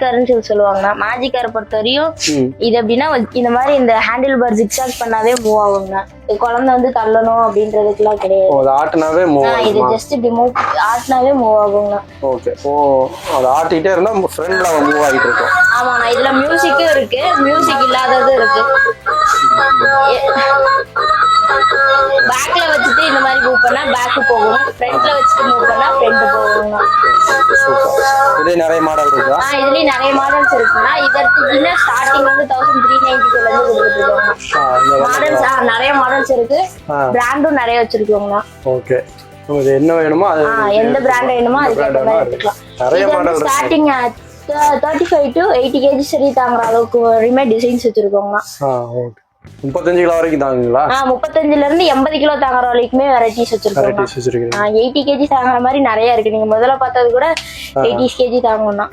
கார்னு சொல்லி சொல்லுவாங்கண்ணா. மேஜிக் காரை பொறுத்த வரையும் இது எப்படின்னா இந்த மாதிரி இந்த ஹேண்டில் பார் ஜிக்ஸாக் பண்ணாவே மூவ் ஆகுங்கண்ணா. குழந்தை வந்து தள்ளணும் அப்படின்றதுக்குலாம் கிடையாது. ஆட்டினாவே மூவ் ஆகும். இது ஜஸ்ட் இப்படி மூவ் ஆட்டினாவே மூவ் ஆகுங்கண்ணா. ஓகே. ஓ அது ஆட்டிட்டே இருந்தா ஃப்ரண்ட்ல மூவ் ஆகிட்டு இருக்கும். ஆமாண்ணா. இதுல மியூசிக்கும் இருக்கு, மியூசிக் இல்லாததும் இருக்கு. பேக்ல வச்சுட்டு இந்த மாதிரி மூவ் பண்ணா பேக் போகும், ஃப்ரண்ட்ல வச்சுட்டு மூவ் பண்ணா ஃப்ரண்ட் போகுங்க. இதுல நிறைய மாடல் இருக்கா? இதுலயும் நிறைய மாடல்ஸ் இருக்குன்னா இதற்கு ஸ்டார்டிங் வந்து 1392 ல இருந்து கொடுத்துருக்காங்க. மாடல்ஸ் நிறைய மாடல்ஸ் இருக்கு, பிராண்டும் நிறைய வச்சிருக்கோங்கண்ணா. ஓகே. உங்களுக்கு என்ன வேணுமோ அது எந்த பிராண்ட் வேணுமோ அதுக்கு ஏற்ற மாதிரி எடுத்துக்கலாம். நிறைய மாடல் ஸ்டார்டிங் 35 to 80 kg சரி தாங்குற அளவுக்கு வரையுமே டிசைன்ஸ் வச்சிருக்கோங்கண்ணா. ஓகே. 35 கிலோ வரைக்கும் தாங்குங்களா? 35ல இருந்து 80 கிலோ தாங்குற வரைக்குமே வெரைட்டிஸ் வச்சிருக்கோம். 80 kg தாங்குற மாதிரி நிறைய இருக்கு. நீங்க முதல்ல பார்த்தது கூட 80 kg தாங்கணும்னா